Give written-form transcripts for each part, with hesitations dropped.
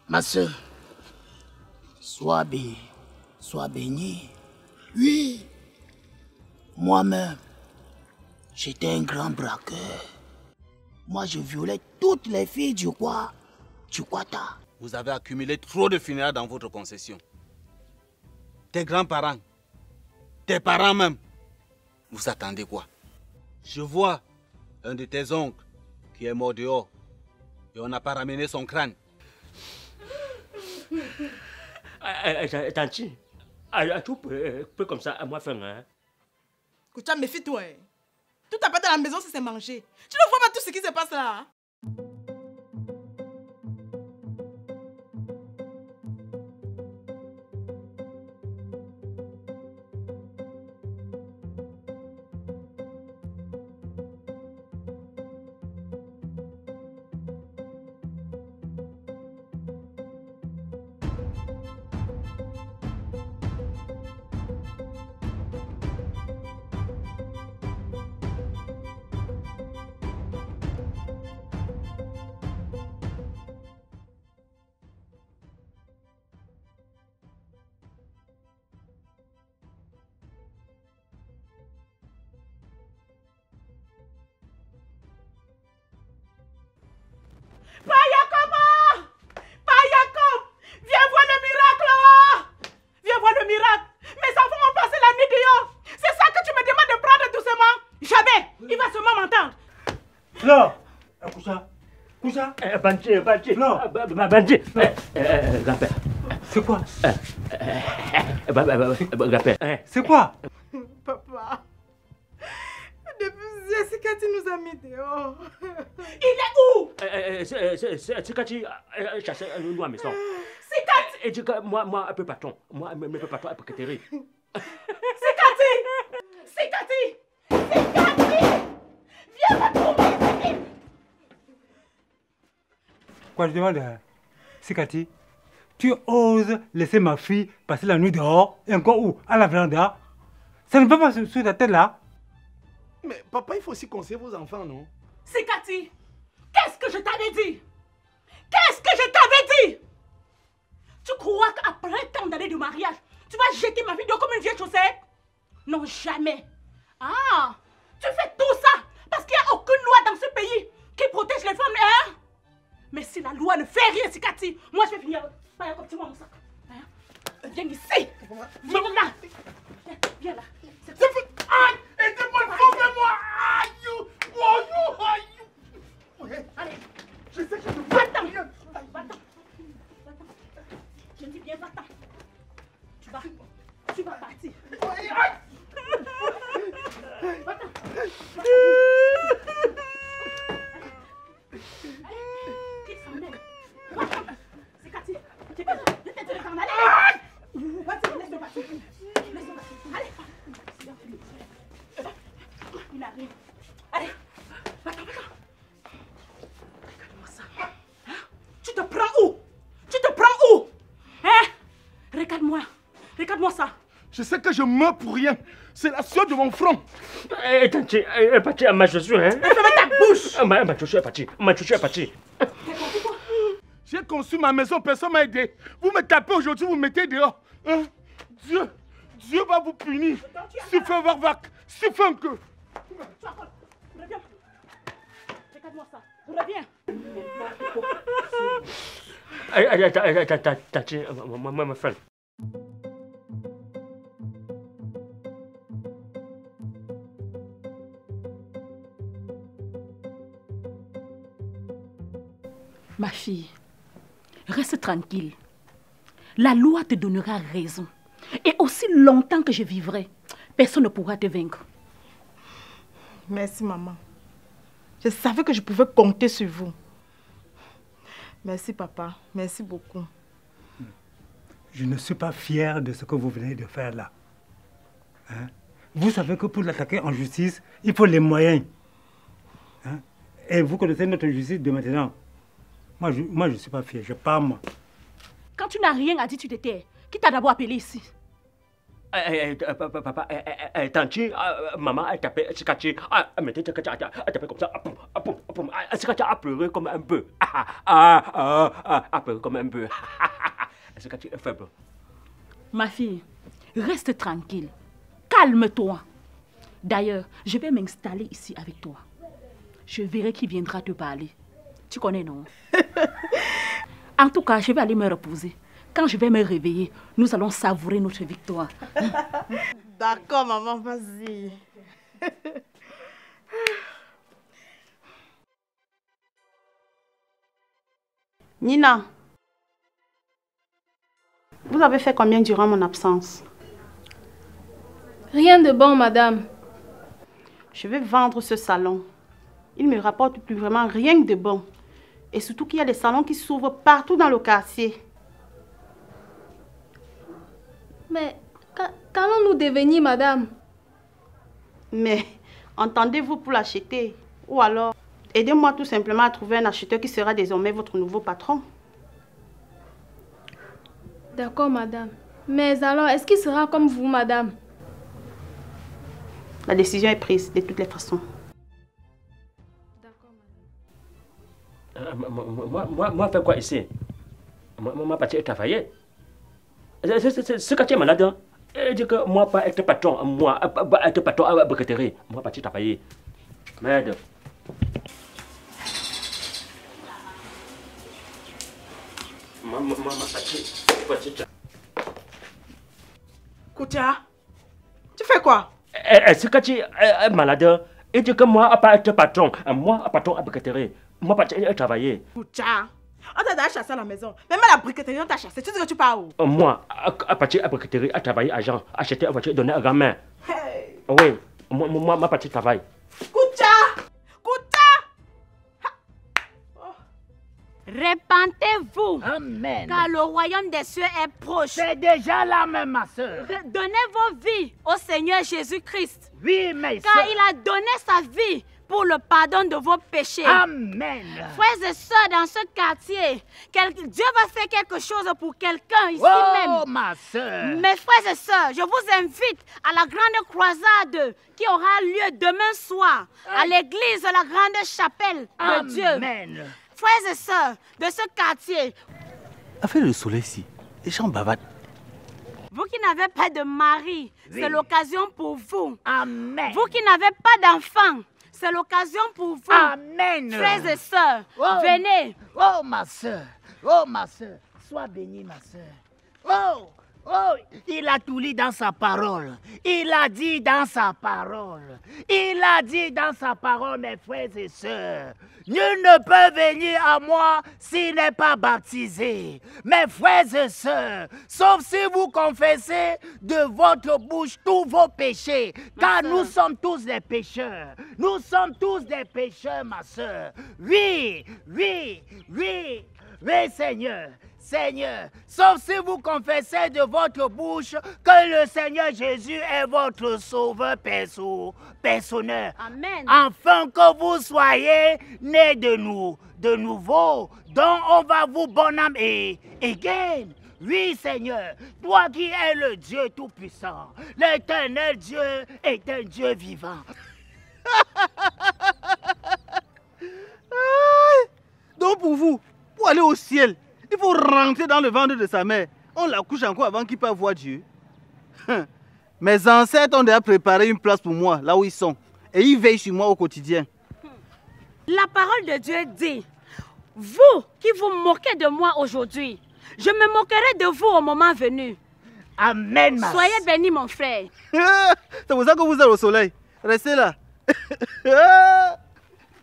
Ma soeur, sois bénie. Oui, moi-même, j'étais un grand braqueur. Moi, je violais toutes les filles du Kwata. Vous avez accumulé trop de funérailles dans votre concession. Tes grands-parents, tes parents même, vous attendez quoi? Je vois un de tes oncles qui est mort dehors et on n'a pas ramené son crâne. Tanti, tu peux comme ça à moi faire, hein? Koucha, méfie-toi. Tout à pas dans la maison, c'est manger. Tu ne vois pas tout ce qui se passe là? Bandit. Non. Bandit. Grand-père. C'est quoi? Grand-père. C'est quoi? Papa. Depuis Sikati nous a mis dehors. Il est où? Sikati chasse nous à la maison. Sikati! Et dit que moi, un peu patron. Moi, un peu patron, un peu catéré. Sikati! Viens me trouver! Quoi, je demande, Sikati, tu oses laisser ma fille passer la nuit dehors et encore où? À la véranda? Ça ne peut pas sur ta tête là? Mais papa, il faut aussi conseiller vos enfants, non? Sikati, qu'est-ce que je t'avais dit? Qu'est-ce que je t'avais dit? Tu crois qu'après tant d'années de mariage, tu vas jeter ma fille dehors comme une vieille chaussette? Non, jamais. Ah, tu fais tout ça parce qu'il n'y a aucune loi dans ce pays qui protège les femmes, hein? Mais si la loi ne fait rien, Sikati, moi je vais finir par un mon sac. Hein? Viens ici. Viens là. Viens là. Aïe! Aidez-moi, sauvez-moi! Aïe! Allez. Je sais que je ne peux pas rien. Va-t'en. Je dis bien, va-t'en. Tu vas partir. Va-t'en. C'est Cathy. Tu peux te t'en aller. Laisse-le partir. Laisse-le partir. Allez. Il arrive. Allez. Va-t'en. Regarde-moi ça. Hein? Tu te prends où? Hein? Regarde-moi ça. Je sais que je meurs pour rien. C'est la sueur de mon front. Tanti, parti à ma chaussure, hein? Ferme ta bouche. Ma chaussure est partie. J'ai construit ma maison, personne m'a aidé. Vous me tapez aujourd'hui, vous me mettez dehors. Hein? Dieu va vous punir. Suffit Varvac, suffit un peu. Reviens. Regarde-moi ça. Reviens. Tanti, ma femme. Ma fille, reste tranquille. La loi te donnera raison. Et aussi longtemps que je vivrai, personne ne pourra te vaincre. Merci, maman. Je savais que je pouvais compter sur vous. Merci, papa. Merci beaucoup. Je ne suis pas fier de ce que vous venez de faire là. Hein? Vous savez que pour l'attaquer en justice, il faut les moyens. Hein? Et vous connaissez notre justice de maintenant. Moi, je ne suis pas fier. Je pars, moi. Quand tu n'as rien à dire, tu te tais. Qui t'a d'abord appelé ici? Papa, Tanti, maman, elle tapait Sikachi. Elle mettait Sikachi, elle tapait comme ça. Sikachi a pleuré comme un bœuf. A pleuré comme un bœuf. Sikachi est faible. Ma fille, reste tranquille. Calme-toi. D'ailleurs, je vais m'installer ici avec toi. Je verrai qui viendra te parler. Tu connais, non? En tout cas, je vais aller me reposer. Quand je vais me réveiller, nous allons savourer notre victoire. D'accord, maman, vas-y. Nina, vous avez fait combien durant mon absence? Rien de bon, madame. Je vais vendre ce salon. Il ne me rapporte plus vraiment rien de bon. Et surtout qu'il y a des salons qui s'ouvrent partout dans le quartier. Mais qu'allons-nous devenir, madame? Mais entendez-vous pour l'acheter? Ou alors, aidez-moi tout simplement à trouver un acheteur qui sera désormais votre nouveau patron. D'accord, madame. Mais alors, est-ce qu'il sera comme vous, madame? La décision est prise, de toutes les façons. Moi, fais quoi ici? Moi, parti travailler. Ce que tu es malade, il dit que moi, pas être patron, moi, pas être patron à briqueterie. Moi, parti travailler. Merde. Maman, parti. Koutia, tu fais quoi? Ce que tu es malade, il dit que moi, pas être patron, moi, patron à briqueterie. Moi, parti travailler. Koutia, on t'a déjà chassé à la maison. Même à la briqueterie, on t'a chassé. Tu dis que tu pars où? Moi, à partir à la briqueterie, à travailler à Jean, acheter une voiture, donner à grand-mère. Hey. Oui, moi, parti travail. Koutia! Répentez-vous. Amen. Car le royaume des cieux est proche. C'est déjà là même, ma soeur. Donnez vos vies au Seigneur Jésus-Christ. Oui, mes car il a donné sa vie pour le pardon de vos péchés. Amen. Frères et sœurs, dans ce quartier, Dieu va faire quelque chose pour quelqu'un ici même. Oh, ma soeur. Mes frères et sœurs, je vous invite à la grande croisade qui aura lieu demain soir à l'église de la grande chapelle de Dieu. Amen. Frères et sœurs de ce quartier. Avec le soleil ici, les gens bavardent. Vous qui n'avez pas de mari, c'est l'occasion pour vous. Amen. Vous qui n'avez pas d'enfants, c'est l'occasion pour vous. Amen. Frères et sœurs, venez. Oh, ma soeur. Oh, ma soeur. Sois bénie, ma soeur. Oh, il a tout lu dans sa parole. Il a dit dans sa parole. Il a dit dans sa parole, mes frères et sœurs. Nul ne peut venir à moi s'il n'est pas baptisé. Mes frères et sœurs, sauf si vous confessez de votre bouche tous vos péchés. Car nous sommes tous des pécheurs. Nous sommes tous des pécheurs, ma sœur. Oui, Seigneur. Seigneur, sauf si vous confessez de votre bouche que le Seigneur Jésus est votre sauveur personnel. Amen. Afin que vous soyez nés de nouveau, dont on va vous bonhomme et again. Oui, Seigneur, toi qui es le Dieu Tout-Puissant, l'éternel Dieu est un Dieu vivant. Donc pour vous, pour aller au ciel, il faut rentrer dans le ventre de sa mère. On la couche encore avant qu'il puisse voir Dieu. Mes ancêtres ont déjà préparé une place pour moi, là où ils sont. Et ils veillent sur moi au quotidien. La parole de Dieu dit, vous qui vous moquez de moi aujourd'hui, je me moquerai de vous au moment venu. Amen. Soyez bénis, mon frère. C'est pour ça que vous êtes au soleil. Restez là.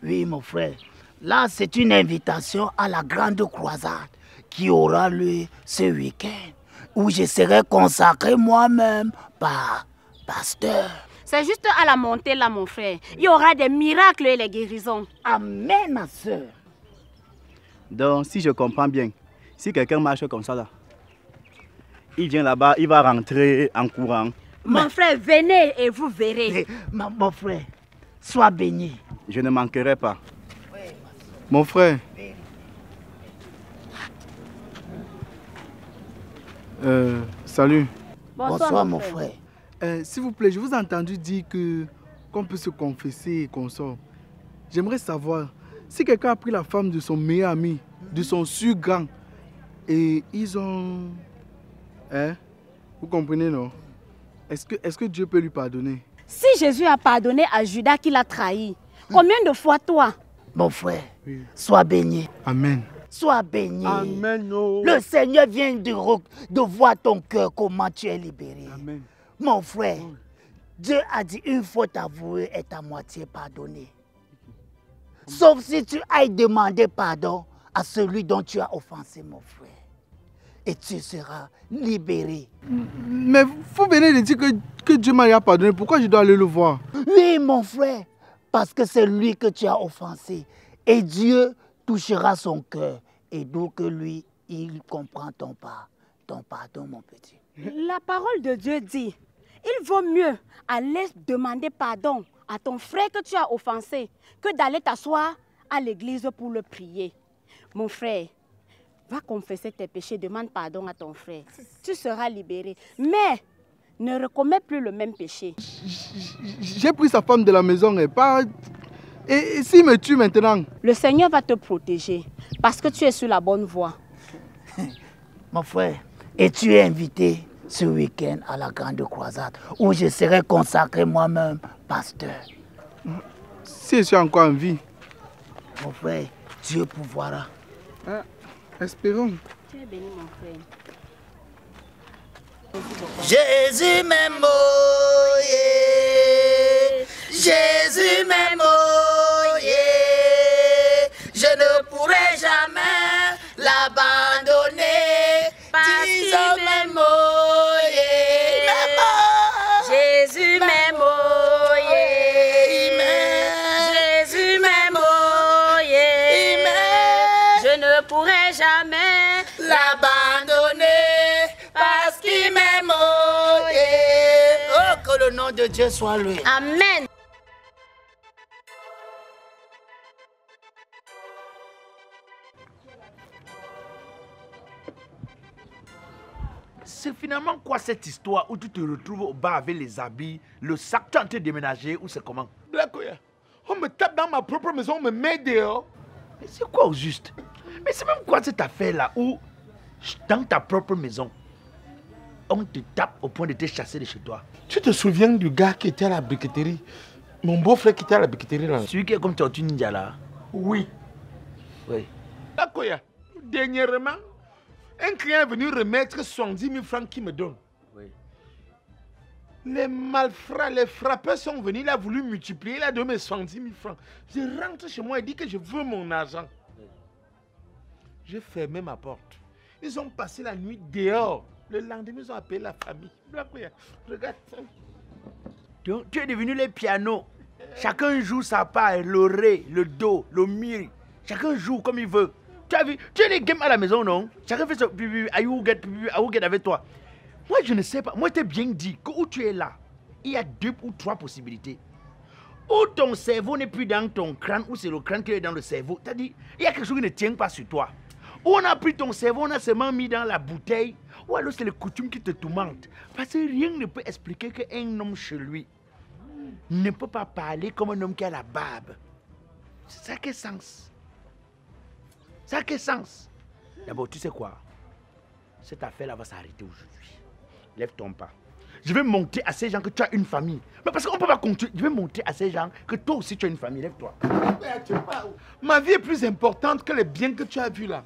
Oui, mon frère. Là, c'est une invitation à la grande croisade qui aura lieu ce week-end, où je serai consacré moi-même par pasteur. C'est juste à la montée là, mon frère. Il y aura des miracles et les guérisons. Amen, ma soeur. Donc, si je comprends bien, si quelqu'un marche comme ça là, il vient là-bas, il va rentrer en courant. Mon frère, venez et vous verrez. Mon frère, sois béni. Je ne manquerai pas. Mon frère. Salut. Bonsoir, mon frère. S'il vous plaît, je vous ai entendu dire qu'on peut se confesser et qu'on sort. J'aimerais savoir si quelqu'un a pris la femme de son meilleur ami, de son grand, et ils ont... Hein? Vous comprenez, non? Est-ce que Dieu peut lui pardonner? Si Jésus a pardonné à Judas qui l'a trahi, combien de fois toi? Mon frère, sois béni. Amen. Sois béni. Amen. Oh. Le Seigneur vient de voir ton cœur, comment tu es libéré. Amen. Mon frère, Dieu a dit une faute avouée est à moitié pardonnée. Sauf si tu ailles demander pardon à celui dont tu as offensé, mon frère. Et tu seras libéré. Mais vous venez de dire que Dieu m'a pardonné. Pourquoi je dois aller le voir? Oui, mon frère. Parce que c'est lui que tu as offensé. Et Dieu touchera son cœur. Et donc lui, il comprend ton pardon, mon petit. La parole de Dieu dit, il vaut mieux aller demander pardon à ton frère que tu as offensé que d'aller t'asseoir à l'église pour le prier. Mon frère, va confesser tes péchés, demande pardon à ton frère. Tu seras libéré. Mais ne recommets plus le même péché. J'ai pris sa femme de la maison et s'il me tue maintenant? Le Seigneur va te protéger parce que tu es sur la bonne voie. Mon frère, et tu es invité ce week-end à la grande croisade où je serai consacré moi-même pasteur. Si je suis encore en vie. Mon frère, Dieu pourvoira. Espérons. Tu es béni, mon frère. Jésus m'aime, oh yeah. Jésus m'aime, oh yeah. Je ne pourrai jamais l'abandonner. Disons m'aime, oh yeah. Jésus m'aime, oh yeah. Jésus m'aime, oh yeah. Je ne pourrai jamais l'abandonner parce qu'il m'aime, oh yeah. Oh, que le nom de Dieu soit loué. Amen. C'est finalement quoi cette histoire où tu te retrouves au bar avec les habits, le sac, tu es en train de déménager ou c'est comment? Blakoya, on me tape dans ma propre maison, on me met dehors. Mais c'est quoi au juste? Mais c'est même quoi cette affaire-là où, dans ta propre maison, on te tape au point de te chasser de chez toi? Tu te souviens du gars qui était à la briqueterie? Mon beau-frère qui était à la briqueterie là. Celui qui est comme Tortue Ninja là? Oui. Oui. Blakoya, dernièrement, un client est venu remettre 70 000 francs qu'il me donne. Oui. Les malfrats, les frappeurs sont venus, il a voulu multiplier, il a donné 70 000 francs. Je rentre chez moi et dis que je veux mon argent. Oui. J'ai fermé ma porte. Ils ont passé la nuit dehors. Le lendemain, ils ont appelé la famille. Regarde ça. Tu es devenu les pianos. Chacun joue sa part, le ré, le do, le mi. Chacun joue comme il veut. Tu as vu, tu as les games à la maison, non? Chacun fait ce pipi, I will get avec toi. Moi, je ne sais pas. Moi, je t'ai bien dit que où tu es là, il y a 2 ou 3 possibilités. Ou ton cerveau n'est plus dans ton crâne, ou c'est le crâne qui est dans le cerveau. C'est-à-dire, il y a quelque chose qui ne tient pas sur toi. Ou on a pris ton cerveau, on a seulement mis dans la bouteille, ou alors c'est les coutumes qui te tourmentent. Parce que rien ne peut expliquer qu'un homme chez lui ne peut pas parler comme un homme qui a la barbe. Ça a quel sens? Ça a quel sens? D'abord, tu sais quoi? Cette affaire-là va s'arrêter aujourd'hui. Lève ton pas. Je vais monter à ces gens que tu as une famille. Mais parce qu'on ne peut pas continuer. Je vais monter à ces gens que toi aussi tu as une famille. Lève-toi. Ma vie est plus importante que les biens que tu as vus là.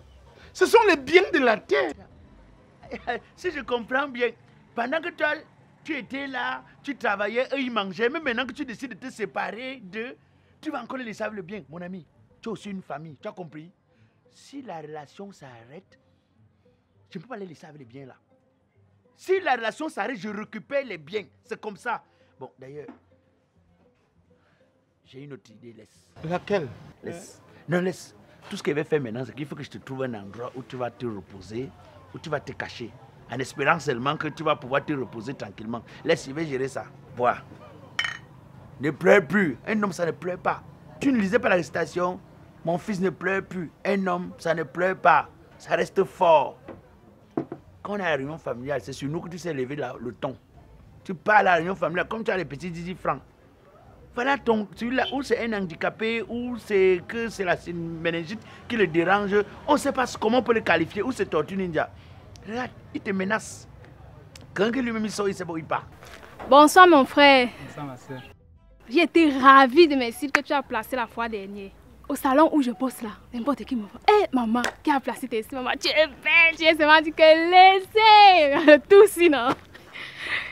Ce sont les biens de la terre. Si je comprends bien, pendant que tu étais là, tu travaillais, eux ils mangeaient, mais maintenant que tu décides de te séparer d'eux, tu vas encore les laisser avec le bien. Mon ami, tu as aussi une famille, tu as compris? Si la relation s'arrête, je ne peux pas les laisser avec les biens là. Si la relation s'arrête, je récupère les biens. C'est comme ça. Bon, d'ailleurs, j'ai une autre idée, laisse. Laquelle? Laisse. Non, laisse. Tout ce que je vais faire maintenant, c'est qu'il faut que je te trouve un endroit où tu vas te reposer, où tu vas te cacher, en espérant seulement que tu vas pouvoir te reposer tranquillement. Laisse, je vais gérer ça. Vois. Ne pleure plus. Un homme, ça ne pleure pas. Tu ne lisais pas la récitation? Mon fils ne pleure plus. Un homme, ça ne pleure pas. Ça reste fort. quand on est à la réunion familiale, c'est sur nous que tu sais lever le ton. Tu parles à la réunion familiale comme tu as les petits 10 francs. Voilà celui-là, ou c'est un handicapé, ou c'est que c'est la méningite qui le dérange. On ne sait pas comment on peut le qualifier, ou c'est Tortue Ninja. Regarde, il te menace. Quand lui-même il sort, il sait pas où il part. Bonsoir mon frère. Bonsoir ma soeur. J'ai été ravie de mes cils que tu as placés la fois dernière. Au salon où je bosse là, n'importe qui me voit. Hé maman, qui a placé tes cils? Maman, tu es belle, tu es seulement dit que laissez. Tout sinon.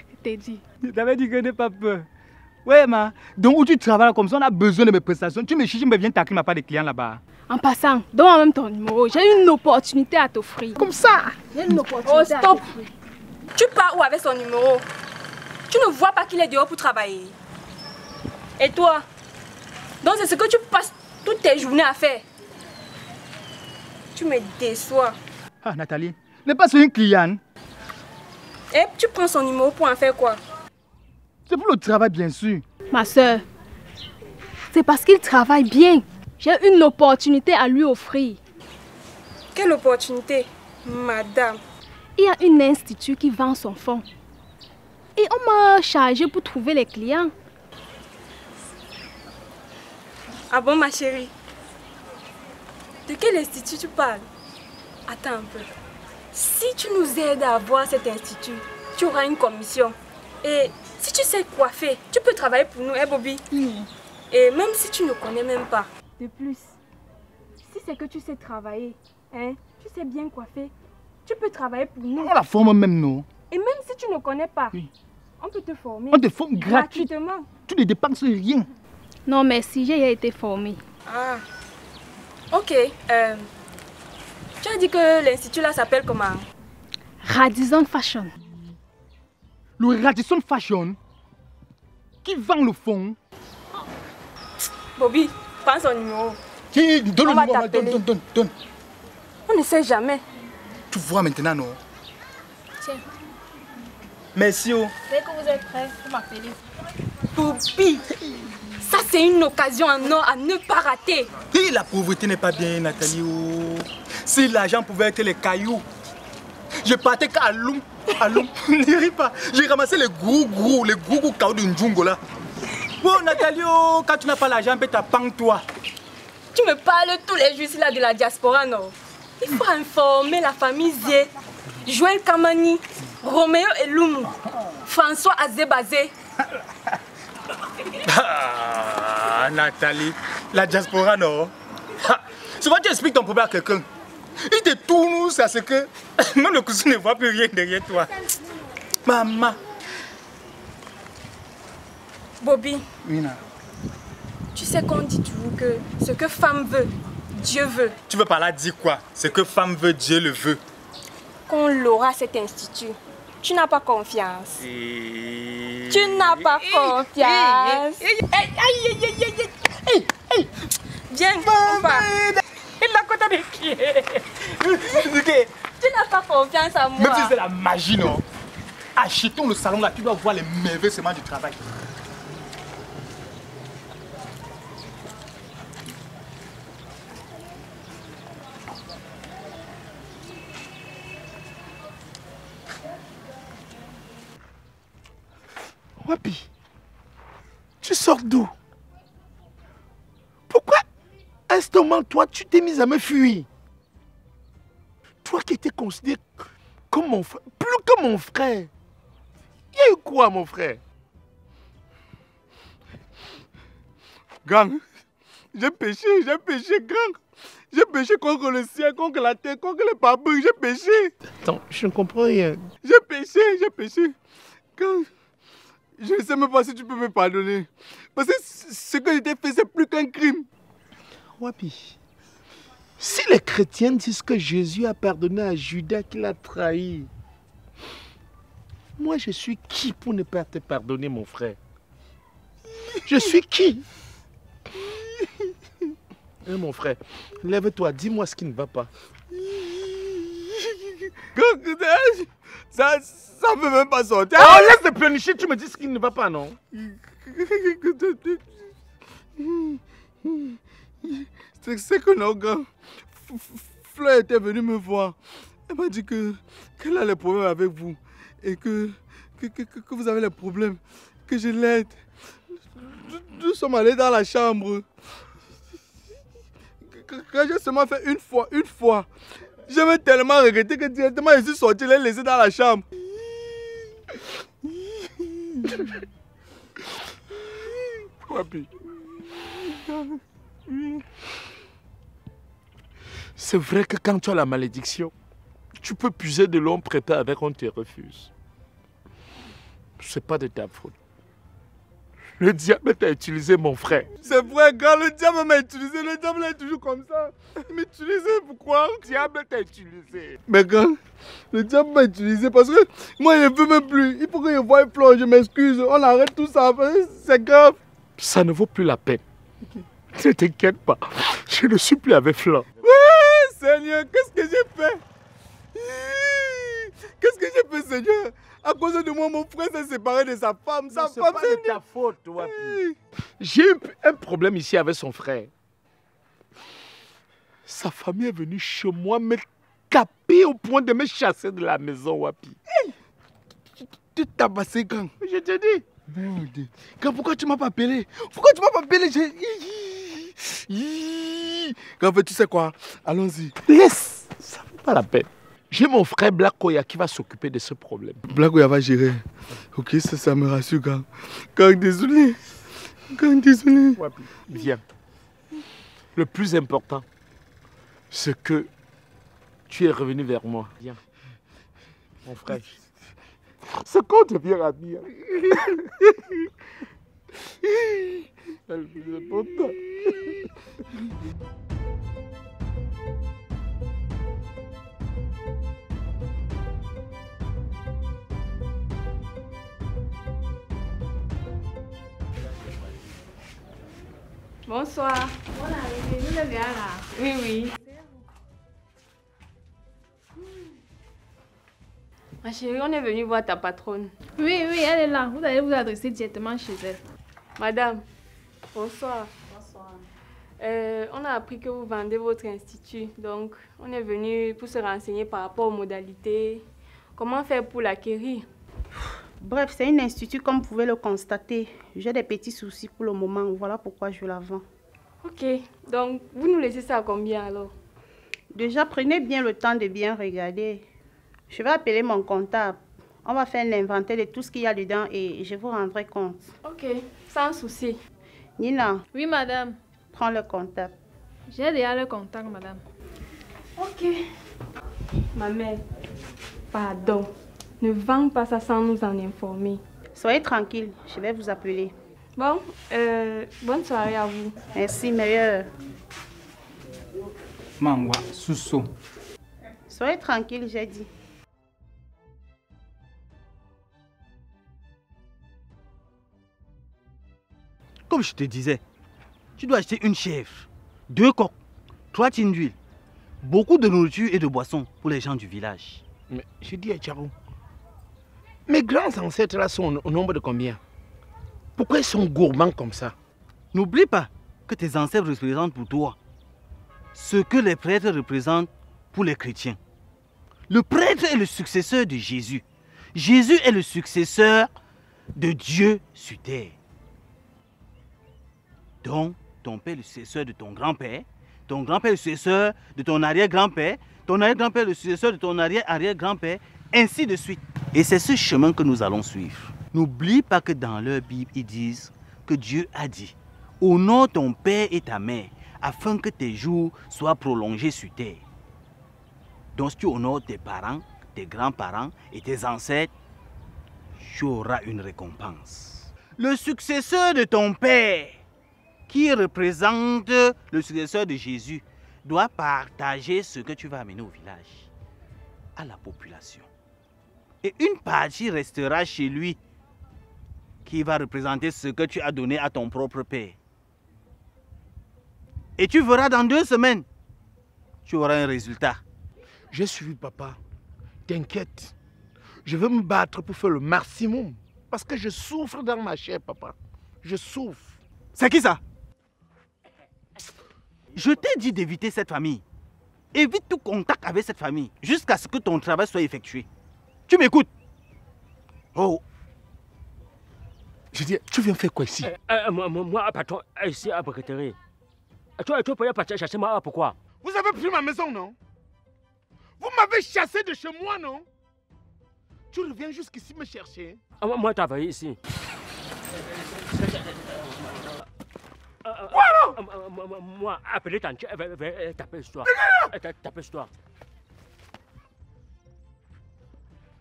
Je t'ai dit. Je t'avais dit que n'aie pas peur. Ouais, ma. Donc, où tu travailles comme ça, on a besoin de mes prestations. Tu me chiches, me viens tacler ma part de clients là-bas. En passant, donne-moi même ton numéro. J'ai une opportunité à t'offrir. Comme ça? J'ai une opportunité. Oh, stop! Tu pars où avec son numéro? Tu ne vois pas qu'il est dehors pour travailler. Et toi? Donc, c'est ce que tu passes toutes tes journées à faire. Tu me déçois. Ah, Nathalie, n'est pas sur une cliente. Et tu prends son numéro pour en faire quoi? C'est pour le travail, bien sûr. Ma soeur, c'est parce qu'il travaille bien. J'ai une opportunité à lui offrir. Quelle opportunité, madame? Il y a un institut qui vend son fonds. Et on m'a chargé pour trouver les clients. Ah bon, ma chérie? De quel institut tu parles? Attends un peu. Si tu nous aides à avoir cet institut, tu auras une commission. Et si tu sais coiffer, tu peux travailler pour nous, hein, Bobby? Et même si tu ne connais même pas. De plus, si c'est que tu sais travailler, hein, tu sais bien coiffer, tu peux travailler pour nous. On la forme même, non? Et même si tu ne connais pas, on peut te former. On te forme gratuitement. Tu ne dépenses rien. Non, merci, j'ai été formée. Ah, ok. Tu as dit que l'institut là s'appelle comment? Radisson Fashion. Le Radisson Fashion qui vend le fond. Bobby, prends son numéro. Donne le numéro, donne. On ne sait jamais. Tu vois maintenant, non? Tiens. Merci. Dès que vous êtes prêts, vous m'appelez. Bobby, ça c'est une occasion en or à ne pas rater. Et la pauvreté n'est pas bien, Nathalie. Si l'argent pouvait être les cailloux, je partais qu'à Loum. Ne ris pas. J'ai ramassé les gros cailloux de Ndjungo là. Oh Nathalie, quand tu n'as pas l'argent, peut t'apprendre toi. Tu me parles tous les jours ici là de la diaspora, non? Il faut informer la famille Zé, Joël Kamani, Roméo et Loum, François Azébazé. Ah, Nathalie, la diaspora, non? Souvent tu expliques ton problème à quelqu'un. Il te tourne, ça c'est que même le cousin ne voit plus rien derrière toi. Maman. Bobby, oui, tu sais qu'on dit toujours que ce que femme veut, Dieu veut. Tu veux par là dire quoi? Ce que femme veut, Dieu le veut. Qu'on l'aura cet institut. Tu n'as pas confiance. Tu n'as pas confiance. Viens, on va. Il a côté de qui? Tu n'as pas confiance en moi. Même si c'est la magie, non? Achetons le salon là, tu dois voir les merveilles seulement du travail. Wapi, tu sors d'où? Pourquoi instamment toi tu t'es mise à me fuir? Toi qui étais considéré comme mon frère, plus que mon frère. Il y a eu quoi mon frère? Gang, j'ai péché gang. J'ai péché contre le ciel, contre la terre, contre les babous, j'ai péché. Attends, je ne comprends rien. J'ai péché. Gang. Je ne sais même pas si tu peux me pardonner. Parce que ce que j'ai fait, c'est plus qu'un crime. Wapi, si les chrétiens disent que Jésus a pardonné à Judas qui l'a trahi, moi je suis qui pour ne pas te pardonner, mon frère? Je suis qui? Mon frère, lève-toi, dis-moi ce qui ne va pas. Ça ne peut même pas sortir. Oh, laisse te pleurnicher, tu me dis ce qui ne va pas, non? C'est que non, gars. Fleur était venue me voir. Elle m'a dit qu'elle a les problèmes avec vous et que vous avez les problèmes, que je l'aide. Nous sommes allés dans la chambre. Quand j'ai seulement fait une fois, j'avais tellement regretté que directement je suis sorti, je l'ai laissé dans la chambre. Papi. C'est vrai que quand tu as la malédiction, tu peux puiser de l'eau prêtée avec, on te refuse. C'est pas de ta faute. Le diable t'a utilisé, mon frère. C'est vrai, quand le diable m'a utilisé, le diable est toujours comme ça. Il m'utilise pourquoi? Le diable t'a utilisé. Mais quand le diable m'a utilisé, parce que moi je ne veux même plus. Il faut que je voie Flore, je m'excuse. On arrête tout ça, c'est grave. Ça ne vaut plus la peine. Ne t'inquiète pas, je ne suis plus avec Flore. Oui, Seigneur, qu'est-ce que j'ai fait? Qu'est-ce que j'ai fait, Seigneur? À cause de moi, mon frère s'est séparé de sa femme. Sa femme, c'est de ta faute, Wapi. J'ai eu un problème ici avec son frère. Sa famille est venue chez moi me taper au point de me chasser de la maison, Wapi. Tu t'as passé quand? Je te dis. Merde. Quand, pourquoi tu m'as pas appelé? Pourquoi tu m'as pas appelé? Quand, tu sais quoi? Allons-y. Laisse. Ça ne vaut pas la peine. J'ai mon frère Black Oya qui va s'occuper de ce problème. Black Oya va gérer. Ok, ça me rassure, Gang. Gang, désolé. Gang, désolé. Wapi, viens. Le plus important, c'est que tu es revenu vers moi. Viens. Mon frère. C'est quand tu deviens ami. Elle est contente. Bonsoir. Bonne arrivée, vous êtes bien là? Oui, oui. Ma chérie, on est venu voir ta patronne. Oui, elle est là. Vous allez vous adresser directement chez elle. Madame, bonsoir. Bonsoir. On a appris que vous vendez votre institut. Donc, on est venu pour se renseigner par rapport aux modalités. Comment faire pour l'acquérir? Bref, c'est un institut comme vous pouvez le constater. J'ai des petits soucis pour le moment. Voilà pourquoi je la vends. Ok. Donc, vous nous laissez ça à combien alors? Déjà, prenez bien le temps de bien regarder. Je vais appeler mon comptable. On va faire l'inventaire de tout ce qu'il y a dedans et je vous rendrai compte. Ok, sans souci. Nina. Oui, madame. Prends le comptable. J'ai déjà le contact, madame. Ok. Ma mère, pardon. Ne vends pas ça sans nous en informer. Soyez tranquille, je vais vous appeler. Bon, bonne soirée à vous. Merci, meilleur. Mangwa, Sousso. Soyez tranquille, j'ai dit. Comme je te disais, tu dois acheter une chèvre, 2 coqs, 3 tines d'huile, beaucoup de nourriture et de boissons pour les gens du village. Mais je dis à Tcharo, mes grands ancêtres là sont au nombre de combien? Pourquoi ils sont gourmands comme ça? N'oublie pas que tes ancêtres représentent pour toi ce que les prêtres représentent pour les chrétiens. Le prêtre est le successeur de Jésus. Jésus est le successeur de Dieu sur terre. Donc, ton père est le successeur de ton grand-père, ton grand-père est le successeur de ton arrière-grand-père, ton arrière-grand-père est le successeur de ton arrière-arrière-grand-père, ainsi de suite. Et c'est ce chemin que nous allons suivre. N'oublie pas que dans leur Bible, ils disent que Dieu a dit « Honore ton père et ta mère, afin que tes jours soient prolongés sur terre. » Donc si tu honores tes parents, tes grands-parents et tes ancêtres, tu auras une récompense. Le successeur de ton père, qui représente le successeur de Jésus, doit partager ce que tu vas amener au village, à la population. Et une partie restera chez lui, qui va représenter ce que tu as donné à ton propre père. Et tu verras dans 2 semaines, tu auras un résultat. J'ai suivi papa. T'inquiète. Je vais me battre pour faire le maximum. Parce que je souffre dans ma chair, papa. Je souffre. C'est qui ça? Je t'ai dit d'éviter cette famille. évite tout contact avec cette famille jusqu'à ce que ton travail soit effectué. Tu m'écoutes? Oh. Je dis, tu viens faire quoi ici? Moi, patron, ici à Brocterie. Tu peux pas chasser moi, pourquoi? Vous avez pris ma maison, non? Vous m'avez chassé de chez moi, non? Tu reviens jusqu'ici me chercher? Moi, je travaille ici. Quoi, non? Moi, appelez Tanti, elle va taper sur toi. Taper sur toi.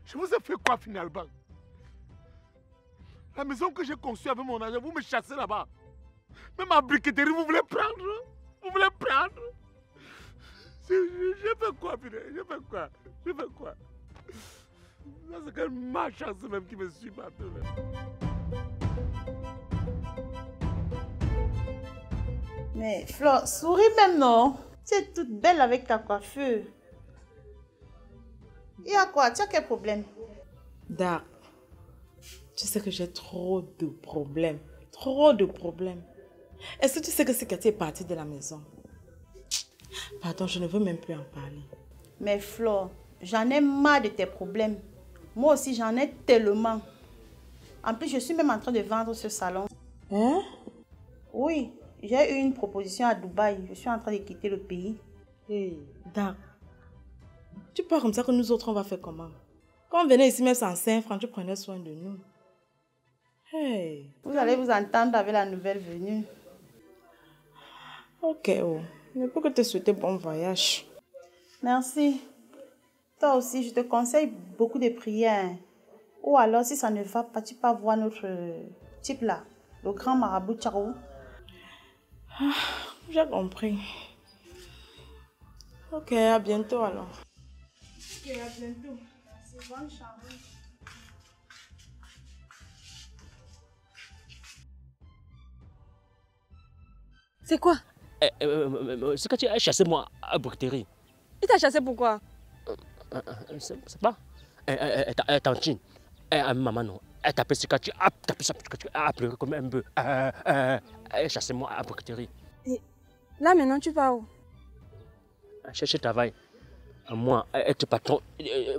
Je vous ai fait quoi finalement? La maison que j'ai conçue avec mon argent, vous me chassez là-bas. Même ma briqueterie, vous voulez prendre? Vous voulez prendre? J'ai fait quoi, Pina? J'ai fait quoi? J'ai fait quoi? C'est que ma chance même qui me suit maintenant. Mais Flore, souris même, non? Tu es toute belle avec ta coiffure. Il y a quoi? Tu as quel problème? Dark, tu sais que j'ai trop de problèmes. Trop de problèmes. Est-ce que tu sais que Sikati est partie de la maison? Pardon, je ne veux même plus en parler. Mais Flore, j'en ai marre de tes problèmes. Moi aussi, j'en ai tellement. En plus, je suis même en train de vendre ce salon. Hein? Oui, j'ai eu une proposition à Dubaï. Je suis en train de quitter le pays. Hey, Dark, tu parles comme ça que nous autres, on va faire comment? Quand on venait ici même sans 5 francs, tu prenais soin de nous. Hey. Vous allez vous entendre avec la nouvelle venue. Ok, oh. Je ne peux que te souhaiter bon voyage. Merci. Toi aussi, je te conseille beaucoup de prières. Ou alors, si ça ne va pas, tu peux voir notre type là, le grand marabout Tcharo. Ah, j'ai compris. Ok, à bientôt alors. Ok, à bientôt. C'est bonne chance. C'est quoi? C'est quand tu as chassé moi à Brocterie. Il t'a chassé pourquoi? C'est pas. Tantine. Maman non. Elle t'a appelé quand tu as pleuré comme un peu. Elle chassé moi à Brocterie. Et là maintenant tu vas où? Chercher travail. Moi, être patron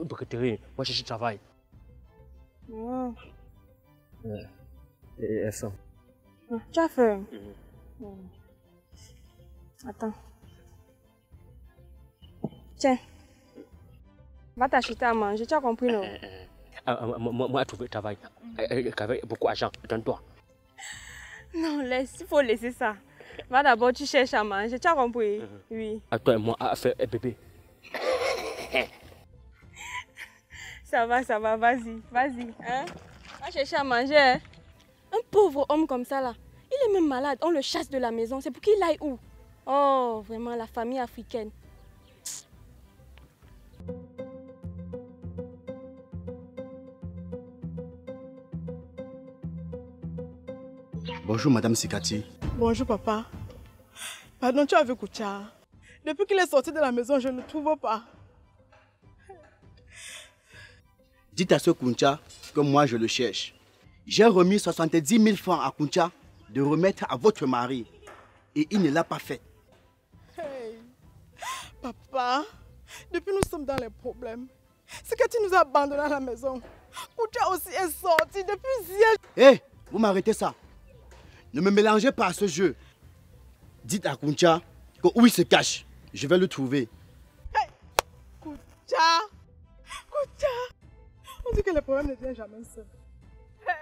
Brocterie. Moi chercher travail. Oh. Et ça. Tu as faim? Attends. Tiens. Va t'acheter à manger, tu as compris, non? Moi, trouver travail. Avec beaucoup d'argent, donne-toi. Non, laisse, il faut laisser ça. Va d'abord, tu cherches à manger, tu as compris? Oui. À toi et moi, à faire un bébé. Ça va, vas-y, vas-y. Hein? Va chercher à manger. Hein? Un pauvre homme comme ça, là, il est même malade. On le chasse de la maison. C'est pour qu'il aille où? Oh, vraiment, la famille africaine. Bonjour, Madame Sikati. Bonjour, papa. Pardon, tu as vu Koucha? Depuis qu'il est sorti de la maison, je ne le trouve pas. Dites à ce Kouncha que moi je le cherche. J'ai remis 70 000 francs à Kouncha de remettre à votre mari. Et il ne l'a pas fait. Hey. Papa, depuis nous sommes dans les problèmes. C'est que tu nous as abandonnés à la maison. Koucha aussi est sorti depuis hier. Hé, vous m'arrêtez ça. Ne me mélangez pas à ce jeu. Dites à Kouncha que où il se cache, je vais le trouver. Hey. Koucha. On dit que les problèmes ne viennent jamais seuls. Hey.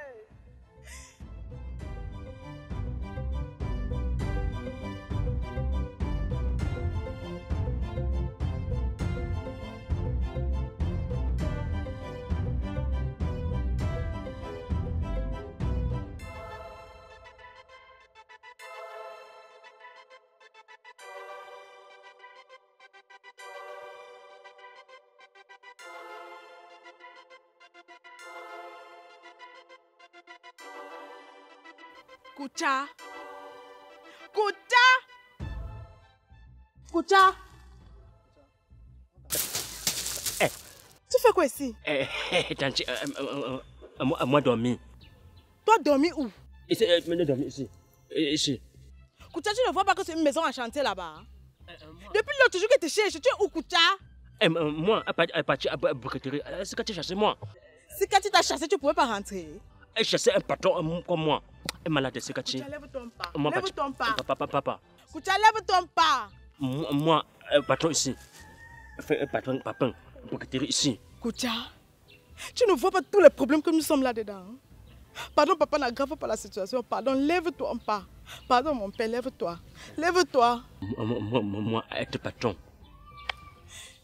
Koucha. Tu fais quoi ici? Tanti, moi dormi. Toi dormi où? Ici, dormi ici. Ici. Koucha, tu ne vois pas que c'est une maison en chantier là-bas? Depuis l'autre jour que tu cherches, tu es où, Koucha? Moi, elle est partie à la briqueterie. C'est quand tu as chassé moi. Si quand tu t'as chassé, tu ne pouvais pas rentrer. Elle chassait un patron comme moi. Elle est malade, c'est Koucha. Lève ton pas. Moi, Lève ton pas. Papa. Koucha, lève ton pas. Moi, patron ici. Un patron, papa, briqueterie ici. Koucha, tu ne vois pas tous les problèmes que nous sommes là-dedans. Pardon, papa, n'aggrave pas la situation. Pardon, lève-toi en pas. Pardon, mon père, lève-toi. Lève-toi. Moi, être patron.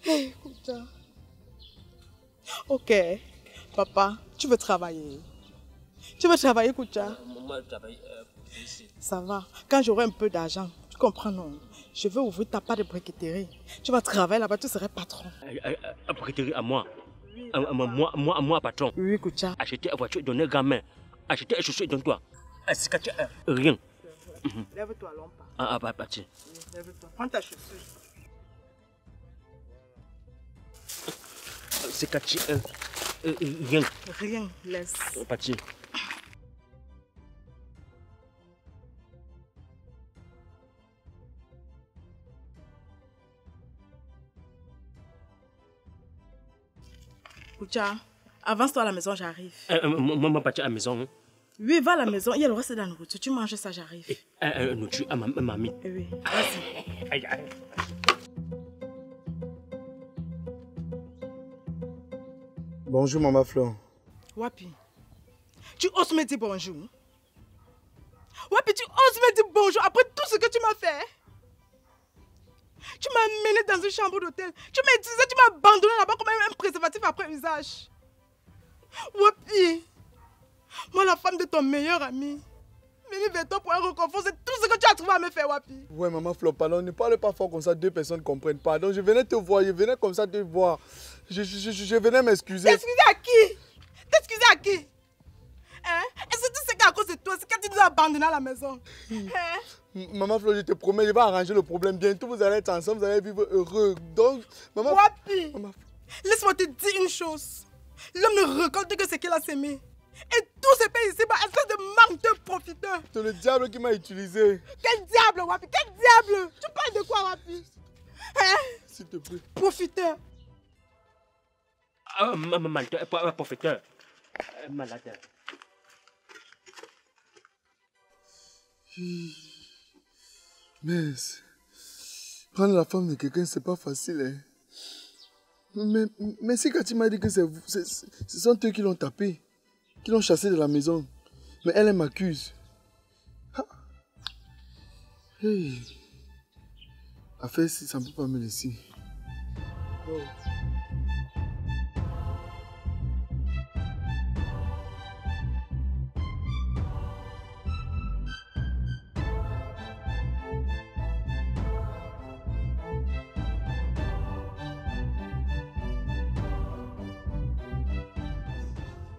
Hey, Koucha. Ok, papa, tu veux travailler. Tu veux travailler, Koucha? Moi, je travaille ici. Ça va. Quand j'aurai un peu d'argent, tu comprends, non? Je vais ouvrir ta part de briqueterie. Tu vas travailler là-bas, tu seras patron. Briqueterie à moi. Moi, patron. Oui, Koucha. Acheter une voiture et donner gamin. Acheter un chaussure et donne-toi. Est-ce que tu as rien? Lève-toi, Lompa. Bah, parti. Lève-toi. Prends ta chaussure. C'est que tu as rien. Rien, laisse. Parti. Koucha, avance-toi à la maison, j'arrive. Moi, parti à la maison. Oui, va à la maison, il y a le reste de la nourriture. Tu manges ça, j'arrive. Nourriture à ma mamie. Oui, vas-y. Aïe. Bonjour, Maman Fleur. Wapi, tu oses me dire bonjour? Wapi, tu oses me dire bonjour après tout ce que tu m'as fait? Tu m'as amené dans une chambre d'hôtel. Tu me disais, tu m'as abandonné là-bas comme un préservatif après usage. Wapi, moi la femme de ton meilleur ami, venir vers toi pour un reconfort, c'est tout ce que tu as trouvé à me faire, Wapi. Ouais, Maman Fleur, pardon, ne parle pas fort comme ça, deux personnes comprennent. Pardon, je venais te voir, je venais comme ça te voir. Je venais m'excuser. T'excuser à qui? T'excuser à qui? Hein? Est-ce que tu sais qu'à cause de toi, c'est quand tu nous as abandonnés à la maison? Hein? Maman Flo, je te promets, je vais arranger le problème. Bientôt, vous allez être ensemble, vous allez vivre heureux. Donc, maman... Wapi, laisse-moi te dire une chose. L'homme ne récolte que ce qu'il a semé. Et tout ce pays ici, espèce de manque de profiteur. C'est le diable qui m'a utilisé. Quel diable, Wapi? Quel diable? Tu parles de quoi, Wapi? Hein? S'il te plaît. Profiteur. Menteur, pas profiteur. Malade. Mais prendre la femme de quelqu'un, c'est pas facile. Hein? Mais c'est quand tu m'as dit que ce sont eux qui l'ont tapé, qui l'ont chassé de la maison. Mais elle m'accuse. Hey. Affaire, ça ne peut pas me laisser. Oh.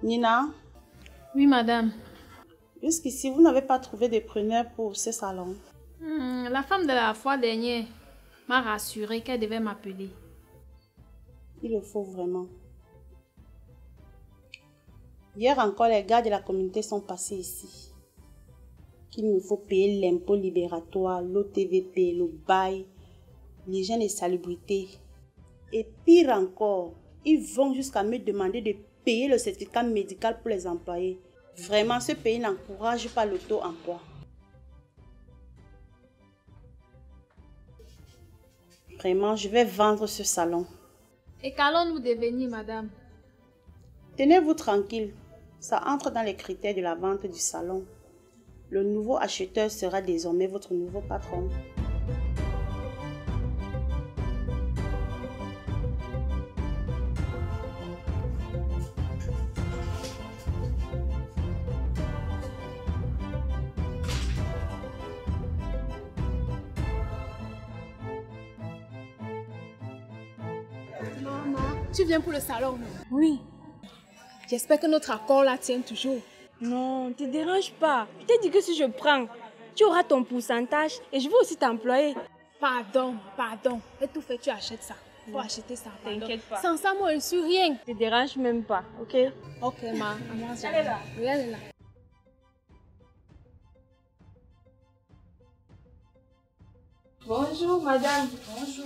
Nina? Oui, madame. Jusqu'ici, vous n'avez pas trouvé de preneur pour ce salon? La femme de la fois dernière m'a rassuré qu'elle devait m'appeler. Il le faut vraiment. Hier encore, les gars de la communauté sont passés ici. Qu'il me faut payer l'impôt libératoire, l'OTVP, le bail, l'hygiène et salubrité. Et pire encore, ils vont jusqu'à me demander de payer le certificat médical pour les employés. Vraiment, ce pays n'encourage pas l'auto-emploi. Vraiment, je vais vendre ce salon. Et qu'allons-nous devenir, madame? Tenez-vous tranquille. Ça entre dans les critères de la vente du salon. Le nouveau acheteur sera désormais votre nouveau patron. Tu viens pour le salon? Oui. J'espère que notre accord là tient toujours. Non, ne te dérange pas. Je t'ai dit que si je prends, tu auras ton pourcentage et je vais aussi t'employer. Pardon. Et tout fait, tu achètes ça. Faut acheter ça. T'inquiète pas. Sans ça, moi, je ne suis rien. Ne te dérange même pas, ok? Ok, ma. Elle est là. Oui, elle est là. Bonjour, madame. Bonjour.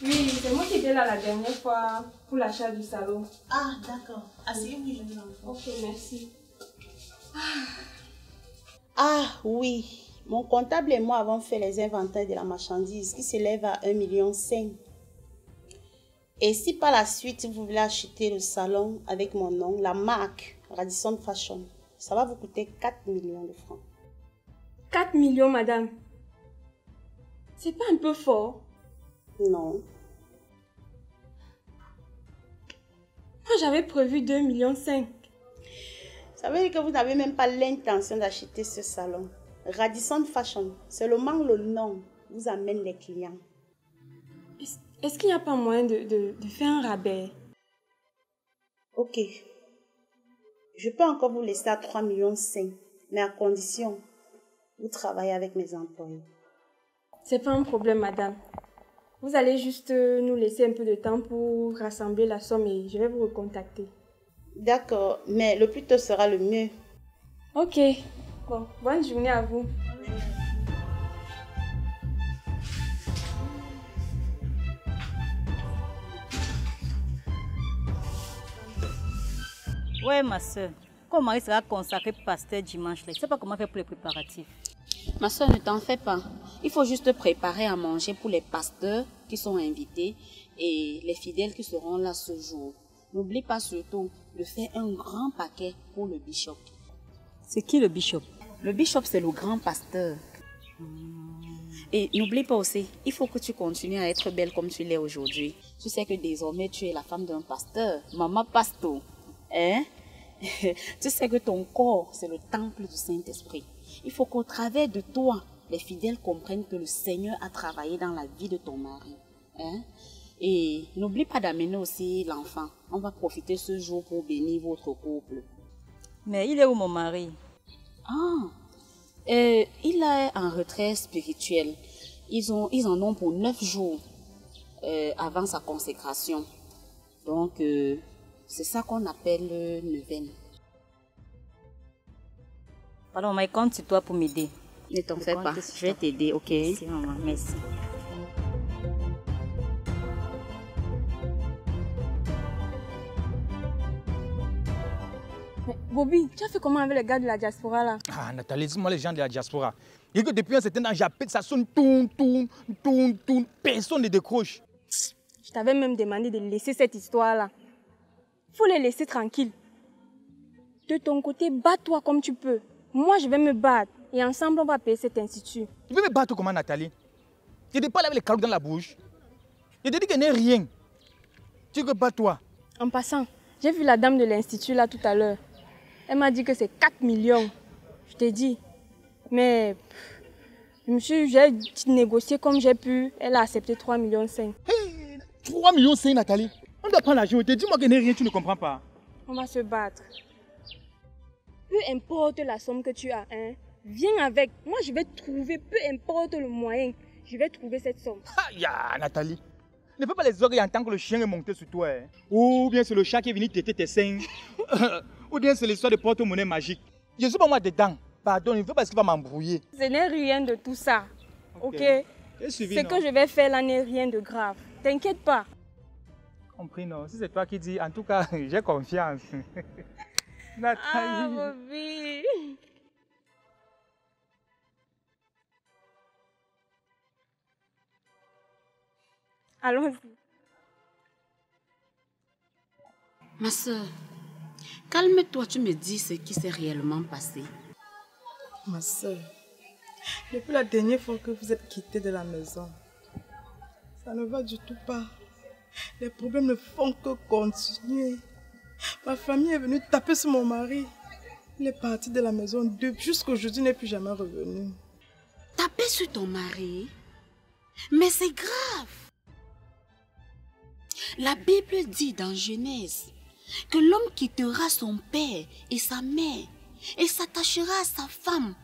Oui, c'est moi qui étais là la dernière fois pour l'achat du salon. Ah, d'accord. Asseyez-vous, je vais l'enfant. Ok, merci. Ah, oui. Mon comptable et moi avons fait les inventaires de la marchandise qui s'élève à 1,5 million. Et si par la suite vous voulez acheter le salon avec mon nom, la marque Radisson Fashion, ça va vous coûter 4 millions de francs. 4 millions, madame. C'est pas un peu fort? Non. Moi, j'avais prévu 2,5 millions. Ça veut dire que vous n'avez même pas l'intention d'acheter ce salon. Radisson Fashion, seulement le nom vous amène les clients. Est-ce qu'il n'y a pas moyen de faire un rabais? Ok. Je peux encore vous laisser à 3,5 millions, mais à condition vous travaillez avec mes employés. C'est pas un problème, madame. Vous allez juste nous laisser un peu de temps pour rassembler la somme et je vais vous recontacter. D'accord, mais le plus tôt sera le mieux. Ok. Bon, bonne journée à vous. Ouais, ma soeur. Comme Marie sera consacrée pasteur dimanche, je ne sais pas comment faire pour les préparatifs. Ma soeur, ne t'en fais pas. Il faut juste préparer à manger pour les pasteurs qui sont invités et les fidèles qui seront là ce jour. N'oublie pas surtout de faire un grand paquet pour le bishop. C'est qui le bishop? Le bishop, c'est le grand pasteur. Et n'oublie pas aussi, il faut que tu continues à être belle comme tu l'es aujourd'hui. Tu sais que désormais, tu es la femme d'un pasteur. Maman Pasto. Hein? Tu sais que ton corps, c'est le temple du Saint-Esprit. Il faut qu'au travers de toi, les fidèles comprennent que le Seigneur a travaillé dans la vie de ton mari. Hein? Et n'oublie pas d'amener aussi l'enfant. On va profiter ce jour pour bénir votre couple. Mais il est où mon mari? Ah, il est en retrait spirituel. Ils en ont pour 9 jours avant sa consécration. Donc, c'est ça qu'on appelle neuvaine. Pardon, mais compte sur toi pour m'aider. Ne t'en fais pas, je vais t'aider, ok? Merci, maman, merci. Mais Bobby, tu as fait comment avec les gars de la diaspora là? Ah, Nathalie, dis-moi les gens de la diaspora. Et que depuis un certain temps, j'appelle, ça sonne tourne. Personne ne décroche. Je t'avais même demandé de laisser cette histoire là. Faut les laisser tranquilles. De ton côté, bats-toi comme tu peux. Moi, je vais me battre. Et ensemble, on va payer cet institut. Tu veux me battre comment, Nathalie? Je n'ai pas avec les carottes dans la bouche. Je te dis qu'elle n'est rien. Tu veux battre-toi. En passant, j'ai vu la dame de l'institut là tout à l'heure. Elle m'a dit que c'est 4 millions. Je t'ai dit. Mais j'ai négocié comme j'ai pu. Elle a accepté 3,5 millions. Hey, 3,5 millions, Nathalie? On doit prendre l'argent. Dis-moi qu'elle n'est rien, tu ne comprends pas. On va se battre. Peu importe la somme que tu as, hein, viens avec. Moi, je vais trouver, peu importe le moyen, je vais trouver cette somme. Ah, Nathalie, ne fais pas les oreilles en tant que le chien est monté sur toi. Hein. Ou bien c'est le chat qui est venu téter tes seins. Ou bien c'est l'histoire de porte-monnaie magique. Je ne suis pas moi dedans. Pardon, il ne faut pas qu'il va m'embrouiller. Ce n'est rien de tout ça. Ok? Ce non? que je vais faire là n'est rien de grave. T'inquiète pas. Compris, non? Si c'est toi qui dis, en tout cas, j'ai confiance. Nathalie. Ah, Bobby. Allons-y. Ma soeur, calme-toi, tu me dis ce qui s'est réellement passé. Ma soeur, depuis la dernière fois que vous êtes quittée de la maison, ça ne va du tout pas. Les problèmes ne font que continuer. Ma famille est venue taper sur mon mari. Il est parti de la maison jusqu'à aujourd'hui, il n'est plus jamais revenu. Taper sur ton mari? Mais c'est grave. La Bible dit dans Genèse que l'homme quittera son père et sa mère et s'attachera à sa femme.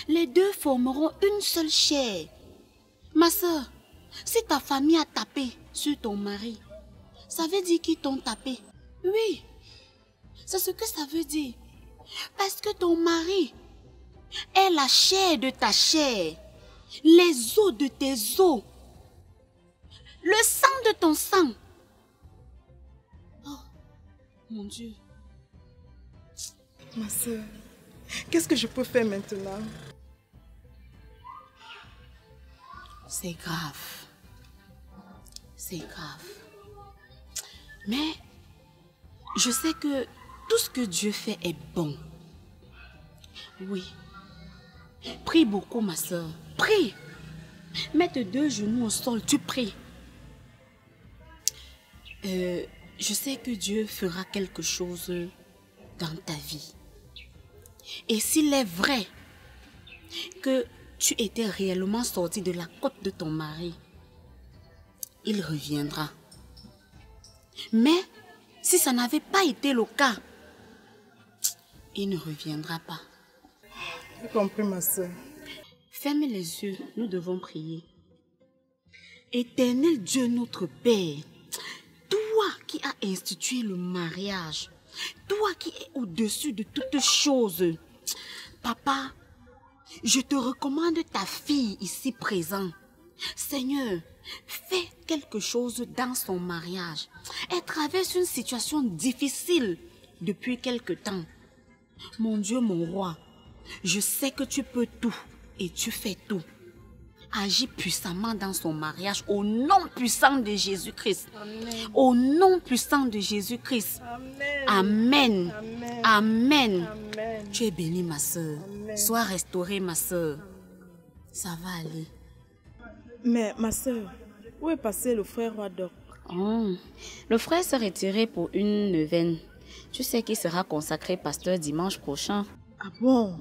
Les deux formeront une seule chair. Ma soeur, si ta famille a tapé sur ton mari, ça veut dire qu'ils t'ont tapé. Oui, c'est ce que ça veut dire. Parce que ton mari est la chair de ta chair. Les os de tes os. Le sang de ton sang. Oh, mon Dieu. Ma soeur, qu'est-ce que je peux faire maintenant? C'est grave. C'est grave. Mais je sais que tout ce que Dieu fait est bon. Oui. Prie beaucoup, ma soeur. Prie. Mets tes 2 genoux au sol, tu pries. Je sais que Dieu fera quelque chose dans ta vie. Et s'il est vrai que tu étais réellement sorti de la côte de ton mari, il reviendra. Mais si ça n'avait pas été le cas, il ne reviendra pas. J'ai compris, ma soeur. Ferme les yeux, nous devons prier. Éternel Dieu notre Père, toi qui as institué le mariage, toi qui es au-dessus de toutes choses, Papa, je te recommande ta fille ici présente. Seigneur, fais quelque chose dans son mariage. Elle traverse une situation difficile depuis quelque temps. Mon Dieu, mon roi, je sais que tu peux tout et tu fais tout. Agis puissamment dans son mariage au nom puissant de Jésus-Christ. Au nom puissant de Jésus-Christ. Amen. Amen. Amen. Amen. Tu es bénie, ma soeur. Sois restaurée, ma soeur. Ça va aller. Mais ma soeur, où est passé le frère Wadok? Oh, le frère s'est retiré pour une neuvaine. Tu sais qu'il sera consacré pasteur dimanche prochain. Ah bon?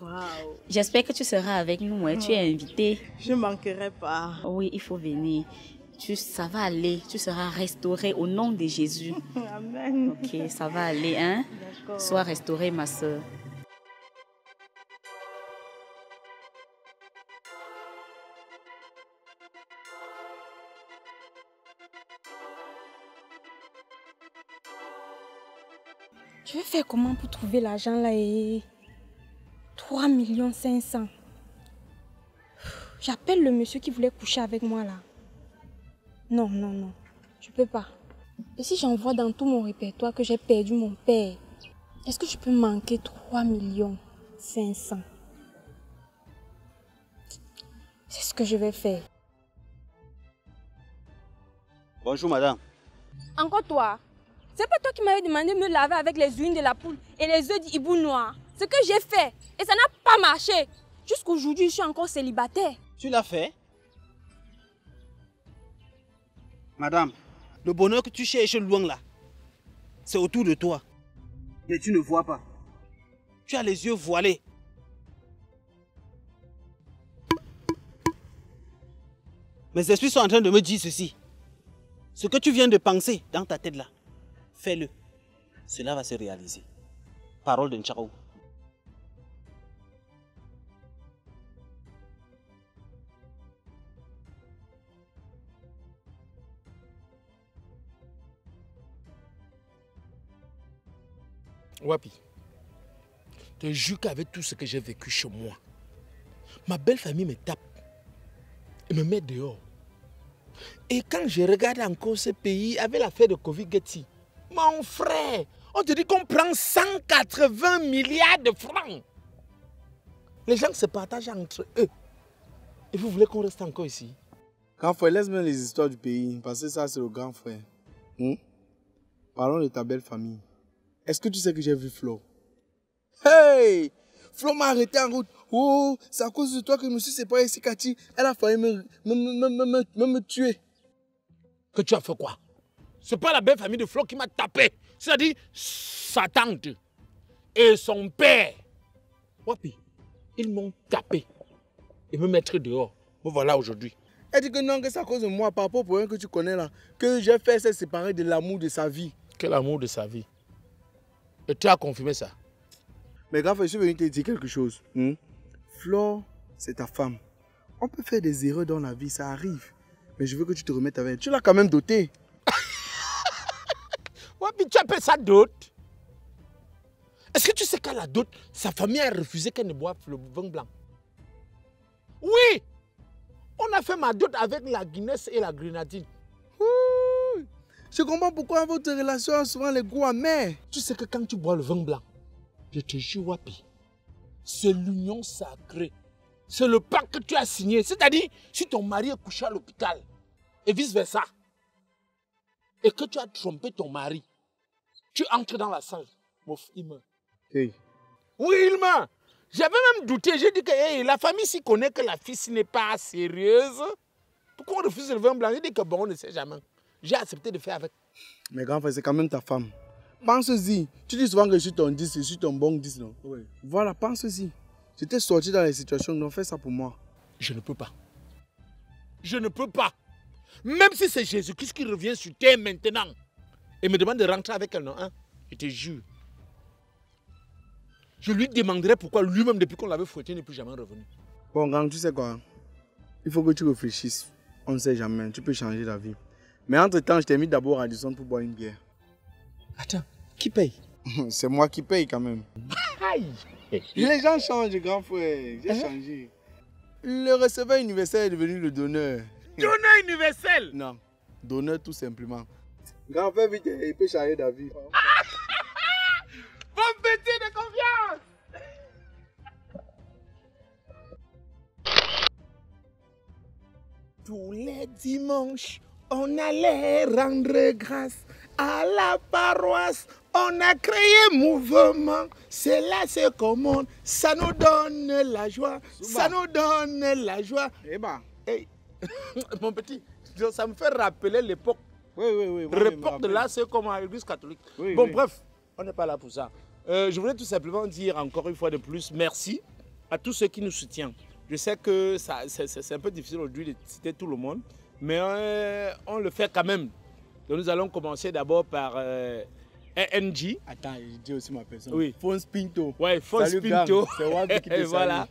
Wow. J'espère que tu seras avec nous, hein. Tu es invité. Je ne manquerai pas. Oui, il faut venir. Ça va aller. Tu seras restauré au nom de Jésus. Amen. Ok, ça va aller, hein? D'accord. Sois restaurée, ma soeur. Je vais faire comment pour trouver l'argent là et 3 500 000. J'appelle le monsieur qui voulait coucher avec moi là. Non, non, non. Je peux pas. Et si j'envoie dans tout mon répertoire que j'ai perdu mon père, est-ce que je peux manquer 3 500 000? C'est ce que je vais faire. Bonjour madame. Encore toi? C'est pas toi qui m'avais demandé de me laver avec les urines de la poule et les œufs d'hibou noir. Ce que j'ai fait, et ça n'a pas marché. Jusqu'aujourd'hui, je suis encore célibataire. Tu l'as fait? Madame, le bonheur que tu cherches loin là, c'est autour de toi. Mais tu ne vois pas. Tu as les yeux voilés. Mes esprits sont en train de me dire ceci. Ce que tu viens de penser dans ta tête là, fais-le. Cela va se réaliser. Parole de Ncharaou. Wapi, je te jure qu'avec tout ce que j'ai vécu chez moi, ma belle famille me tape et me met dehors. Et quand je regarde encore ce pays avec l'affaire de Covid-19, mon frère, on te dit qu'on prend 180 milliards de francs. Les gens se partagent entre eux. Et vous voulez qu'on reste encore ici? Grand frère, laisse-moi les histoires du pays, parce que ça, c'est le grand frère. Parlons de ta belle famille. Est-ce que tu sais que j'ai vu Flo? Hey! Flo m'a arrêté en route. Oh, c'est à cause de toi que je me suis séparé de Cathy. Elle a failli me tuer. Que tu as fait quoi? C'est pas la belle famille de Flo qui m'a tapé. C'est-à-dire sa tante et son père. Wapi, ils m'ont tapé et me mettre dehors. Me voilà aujourd'hui. Elle dit que non, que c'est à cause de moi, par rapport au problème que tu connais là, que j'ai fait se séparer de l'amour de sa vie. Quel amour de sa vie? Et tu as confirmé ça? Mais grave, je suis venu te dire quelque chose. Flore, c'est ta femme. On peut faire des erreurs dans la vie, ça arrive. Mais je veux que tu te remettes avec elle. Tu l'as quand même dotée. Ouais, mais tu appelles ça dot? Est-ce que tu sais qu'à la dot, sa famille a refusé qu'elle ne boive le vin blanc? Oui! On a fait ma dot avec la Guinness et la grenadine. Je comprends pourquoi votre relation a souvent les goûts amers. Tu sais que quand tu bois le vin blanc, je te jure, Wapi, c'est l'union sacrée. C'est le pacte que tu as signé. C'est-à-dire, si ton mari est couché à l'hôpital, et vice-versa, et que tu as trompé ton mari, tu entres dans la salle, il meurt. Hey. Oui, il meurt. J'avais même douté. J'ai dit que hey, la famille s'y connaît que la fille n'est pas sérieuse. Pourquoi on refuse le vin blanc? J'ai dit que bon, on ne sait jamais. J'ai accepté de faire avec. Mais grand frère, c'est quand même ta femme. Pense-y. Tu dis souvent que je suis ton 10, je suis ton bon 10, non? Oui. Voilà, pense-y. Je t'ai sorti dans les situations, non, fais ça pour moi. Je ne peux pas. Je ne peux pas. Même si c'est Jésus-Christ qui revient sur terre maintenant et me demande de rentrer avec elle, non, hein? Je te jure. Je lui demanderai pourquoi lui-même, depuis qu'on l'avait fouetté, n'est plus jamais revenu. Bon, grand, tu sais quoi? Il faut que tu réfléchisses. On ne sait jamais. Tu peux changer la vie. Mais entre-temps, je t'ai mis d'abord à Addison pour boire une bière. Attends, qui paye? C'est moi qui paye quand même. Aïe! Les gens changent, grand frère. J'ai changé. Le receveur universel est devenu le donneur. Donneur universel? Non, donneur tout simplement. Grand frère, vite, il peut changer d'avis. Bon petit de confiance! Tous les dimanches, on allait rendre grâce à la paroisse. On a créé mouvement, c'est là ce qu'on monte. Ça nous donne la joie, ça nous donne la joie. Eh ben, hey. Mon petit, ça me fait rappeler l'époque. Oui. L'époque de là, c'est comme à l'église catholique. Oui, bon, oui. bref, on n'est pas là pour ça. Je voulais tout simplement dire encore une fois de plus merci à tous ceux qui nous soutiennent. Je sais que c'est un peu difficile aujourd'hui de citer tout le monde, mais on le fait quand même. Donc nous allons commencer d'abord par NG. Attends, je dis aussi ma personne. Oui. Fonz Pinto. Oui, Fonz Pinto. C'est Wabi qui te voilà.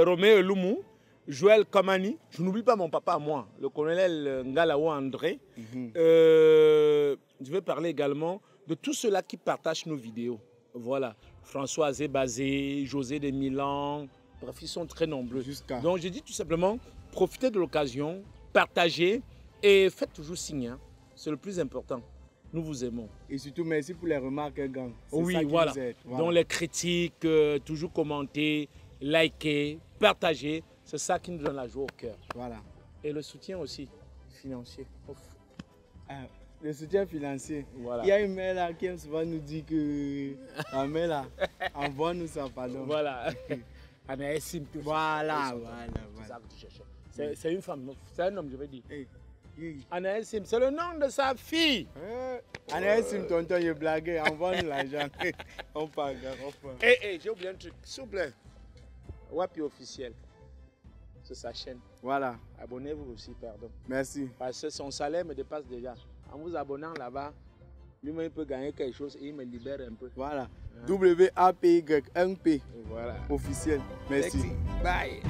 Roméo Loumou, Joël Kamani. Je n'oublie pas mon papa à moi, le colonel Ngalao André. Je vais parler également de tous ceux-là qui partagent nos vidéos. Voilà. François Zébazé, José de Milan. Bref, ils sont très nombreux. Donc je dis tout simplement, profitez de l'occasion, partagez et faites toujours signe. Hein. C'est le plus important. Nous vous aimons. Et surtout, merci pour les remarques, gang. Oui, voilà. Donc les critiques, toujours commenter, liker, partager, c'est ça qui nous donne la joie au cœur. Voilà. Et le soutien aussi financier. Le soutien financier. Voilà. Il y a une mère là qui aime souvent nous dire que la mère là, envoie-nous ça, pardon. Voilà. Anaïs Sim. Voilà. C'est une femme, c'est un homme, je vais dire. Anaïs Sim, c'est le nom de sa fille. Anaïs Sim, tonton, il blague, envoie-nous l'argent. On part, J'ai oublié un truc, s'il vous plaît. Wapi officiel. C'est sa chaîne. Voilà. Abonnez-vous aussi, pardon. Merci. Parce que son salaire me dépasse déjà. En vous abonnant là-bas, lui-même peut gagner quelque chose et il me libère un peu. Voilà. WAPY1P. Voilà. Officiel. Merci. Bye.